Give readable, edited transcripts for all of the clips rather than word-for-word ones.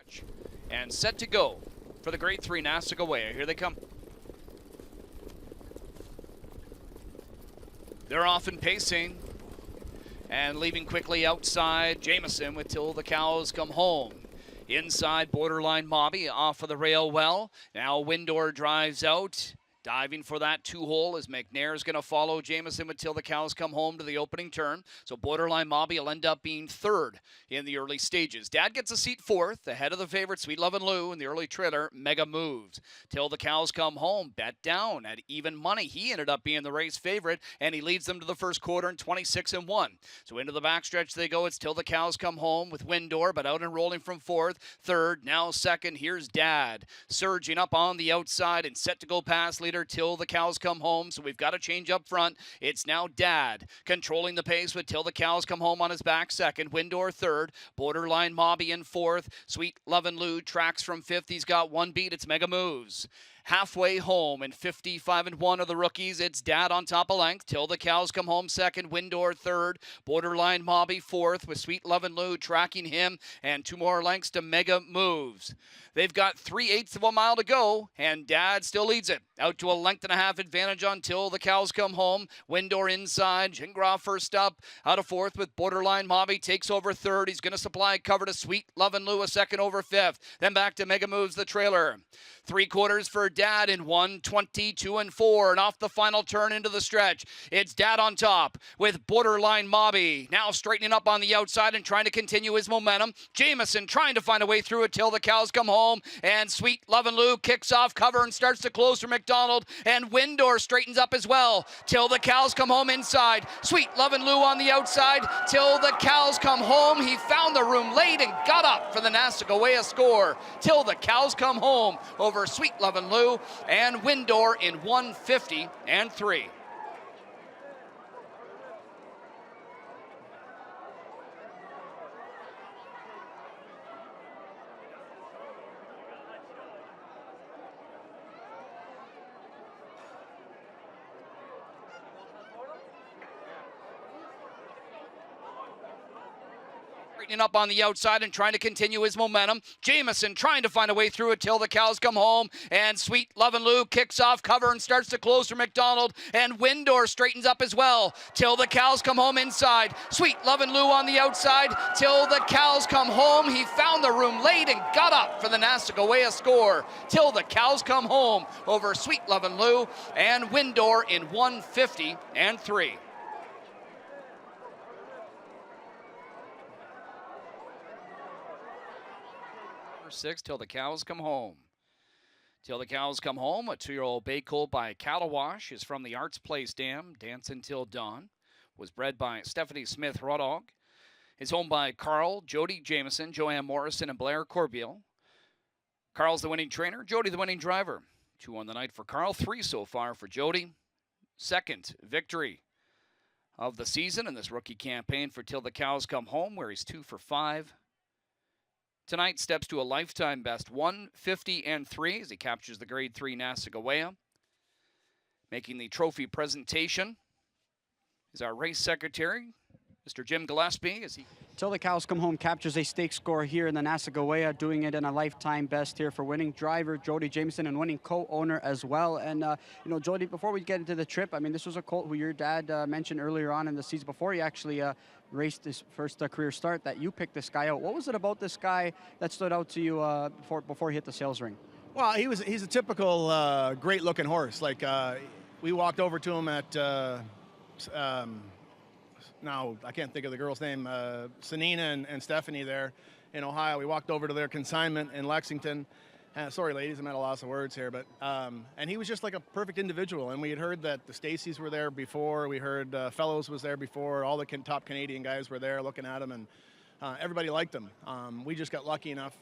backstretch. And set to go for the Grade 3 Nassagaweya. Here they come. They're off and pacing. And leaving quickly outside, Jamieson with Till the Cows Come Home. Inside, Borderline Mobby off of the rail well. Now Windor drives out. Diving for that 2-hole as McNair's going to follow Jamieson until the Cows come home to the opening turn. So Borderline Mobby will end up being third in the early stages. Dad gets a seat fourth, ahead of the favorite Sweet Lovin' Lou, and the early trailer Mega Moves. Till the Cows Come Home, bet down at even money. He ended up being the race favorite, and he leads them to the first quarter in 26-1. So into the backstretch they go. It's Till the Cows Come Home with Windor, but out and rolling from fourth. Third, now second. Here's Dad surging up on the outside and set to go past leader Till the Cows Come Home. So we've got a change up front. It's now Dad controlling the pace with Till the Cows Come Home on his back second. Windor third. Borderline Mobby in fourth. Sweet Lovin' Lou tracks from fifth. He's got one beat. It's Mega Moves. Halfway home in 55-1 of the rookies. It's Dad on top of length. Till the Cows Come Home second. Windor third. Borderline Mobby fourth with Sweet Lovin' Lou tracking him. And 2 more lengths to Mega Moves. They've got 3/8 of a mile to go, and Dad still leads it. Out to a length and a half advantage until the Cows Come Home. Windor inside. Gingras first up. Out of fourth with Borderline Mobby. Takes over third. He's going to supply cover to Sweet Lovin' Lou a second over fifth. Then back to Mega Moves, the trailer. 3/4 for Dad in 1:22-4. And off the final turn into the stretch. It's Dad on top with Borderline Mobby. Now straightening up on the outside and trying to continue his momentum. Jamieson trying to find a way through it till the Cows Come Home. And Sweet Lovin' Lou kicks off cover and starts to close for McDonald. And Windor straightens up as well. Till the Cows Come Home inside. Sweet Lovin' Lou on the outside. Till the Cows Come Home. He found the room late and got up for the Nassagaweya score. Till the Cows Come Home over Sweet Lovin' Lou and Windor in 1:50-3. Up on the outside and trying to continue his momentum. Jamieson trying to find a way through it till the Cows Come Home. And Sweet Lovin' Lou kicks off cover and starts to close for McDonald. And Windor straightens up as well. Till the Cows Come Home inside. Sweet Lovin' Lou on the outside. Till the Cows Come Home. He found the room late and got up for the Nassagaweya score. Till the Cows Come Home over Sweet Lovin' Lou and Windor in 1:50-3. 6 till the Cows Come Home. Till the Cows Come Home, a 2-year-old bay colt by Cattle Wash, is from the Arts Place Dam, Dancing Till Dawn. Was bred by Stephanie Smith Rodog. Is owned by Carl, Jody Jamieson, Joanne Morrison, and Blair Corbeil. Carl's the winning trainer, Jody the winning driver. 2 on the night for Carl, 3 so far for Jody. Second victory of the season in this rookie campaign for Till the Cows Come Home, where he's 2 for 5. Tonight steps to a lifetime best 1:50-3 as he captures the Grade 3 Nassagaweya. Making the trophy presentation is our race secretary, Mr. Jim Gillespie. Till the Cows Come Home captures a stake score here in the Nassagaweya, doing it in a lifetime best here for winning driver Jody Jamieson and winning co-owner as well. And, you know, Jody, before we get into the trip, I mean, this was a colt who your dad mentioned earlier on in the season, before he actually raced his first career start, that you picked this guy out. What was it about this guy that stood out to you before he hit the sales ring? Well, he's a typical great-looking horse. Like, we walked over to him at... now I can't think of the girl's name, Sanina and Stephanie there in Ohio. We walked over to their consignment in Lexington. Sorry, ladies, I'm at a loss of words here, but and he was just like a perfect individual. And we had heard that the Stacys were there before. We heard Fellows was there before. All the top Canadian guys were there looking at him, and everybody liked him. We just got lucky enough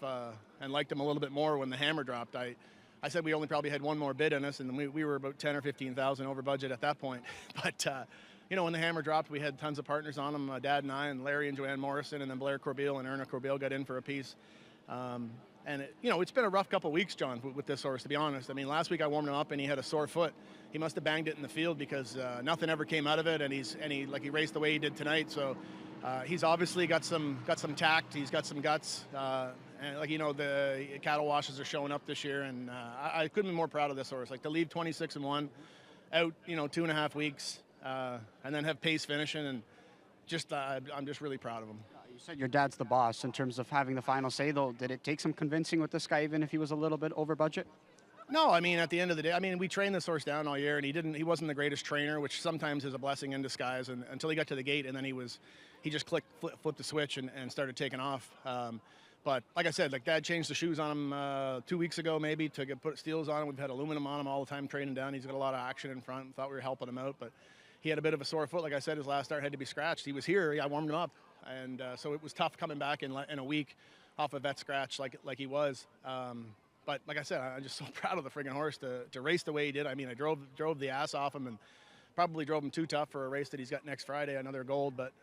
and liked him a little bit more when the hammer dropped. I said we only probably had one more bid in us, and we were about 10 or 15,000 over budget at that point. But you know, when the hammer dropped, we had tons of partners on him, Dad and I, and Larry and Joanne Morrison, and then Blair Corbeil and Erna Corbeil got in for a piece. And you know, it's been a rough couple of weeks, John, with this horse, to be honest. I mean, last week I warmed him up and he had a sore foot. He must have banged it in the field because nothing ever came out of it, and he raced the way he did tonight. So he's obviously got some tact. He's got some guts, And like, you know, the cattle washes are showing up this year, and I couldn't be more proud of this horse. Like to leave 26-1, out, you know, 2.5 weeks, and then have pace finishing, and just I'm just really proud of him. You said your dad's the boss in terms of having the final say, though. Did it take some convincing with this guy, even if he was a little bit over budget? No, I mean, at the end of the day, I mean, we trained this horse down all year, and he wasn't the greatest trainer, which sometimes is a blessing in disguise, and until he got to the gate, and then he just flipped the switch and started taking off. But like I said, like Dad changed the shoes on him 2 weeks ago, maybe, to put steels on him. We've had aluminum on him all the time training down. He's got a lot of action in front. Thought we were helping him out, but he had a bit of a sore foot. Like I said, his last start had to be scratched. He was here. I warmed him up, and so it was tough coming back in a week off a vet scratch like he was. But like I said, I'm just so proud of the friggin' horse to race the way he did. I mean, I drove the ass off him, and probably drove him too tough for a race that he's got next Friday, another gold. But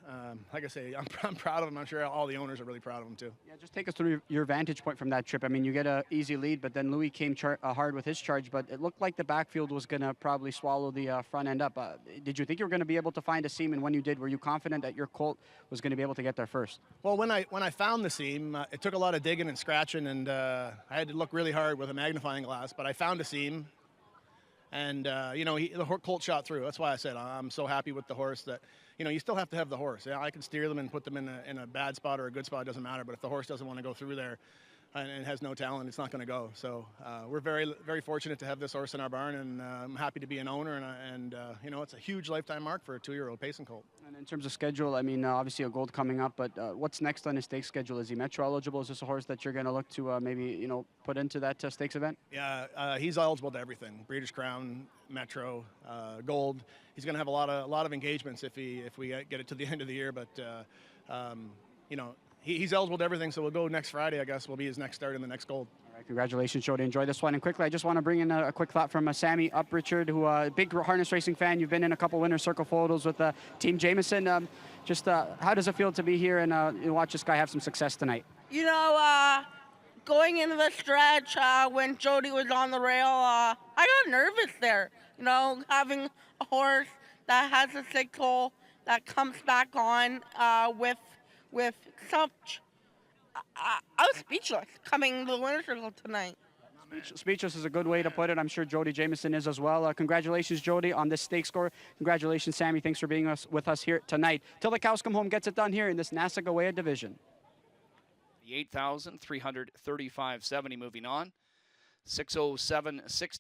like I say, I'm proud of him. I'm sure all the owners are really proud of him too. Yeah, just take us through your vantage point from that trip. I mean, you get an easy lead, but then Louis came hard with his charge, but it looked like the backfield was going to probably swallow the front end up. Did you think you were going to be able to find a seam, and when you did, were you confident that your colt was going to be able to get there first? Well, when I found the seam, it took a lot of digging and scratching, and I had to look really hard with a magnifying glass, but I found a seam. And, you know, the colt shot through. That's why I said I'm so happy with the horse that, you know, you still have to have the horse. Yeah, I can steer them and put them in a bad spot or a good spot. It doesn't matter. But if the horse doesn't want to go through there and has no talent, it's not going to go. So we're very, very fortunate to have this horse in our barn, and I'm happy to be an owner. And you know, it's a huge lifetime mark for a 2-year-old pacing colt. And in terms of schedule, I mean, obviously a gold coming up, but what's next on his stakes schedule? Is he Metro eligible? Is this a horse that you're going to look to maybe, you know, put into that stakes event? Yeah, he's eligible to everything: Breeders' Crown, Metro, Gold. He's going to have a lot of engagements if we get it to the end of the year. But you know, he's eligible to everything. So we'll go next Friday. I guess will be his next start in the next Gold. All right, congratulations, Jody. Enjoy this one. And quickly, I just want to bring in a quick thought from Sammy Uprichard, who a big harness racing fan. You've been in a couple winter circle photos with Team Jameson. Just how does it feel to be here and watch this guy have some success tonight? You know, going into the stretch when Jody was on the rail, I got nervous there. You know, having a horse that has a sickle that comes back on with such. I was speechless coming to the winter circle tonight. Speechless is a good way to put it. I'm sure Jody Jameson is as well. Congratulations, Jody, on this stake score. Congratulations, Sammy. Thanks for being with us here tonight. Till the Cows Come Home gets it done here in this Nassagaweya division. The 8,335.70 moving on. 6:07.60.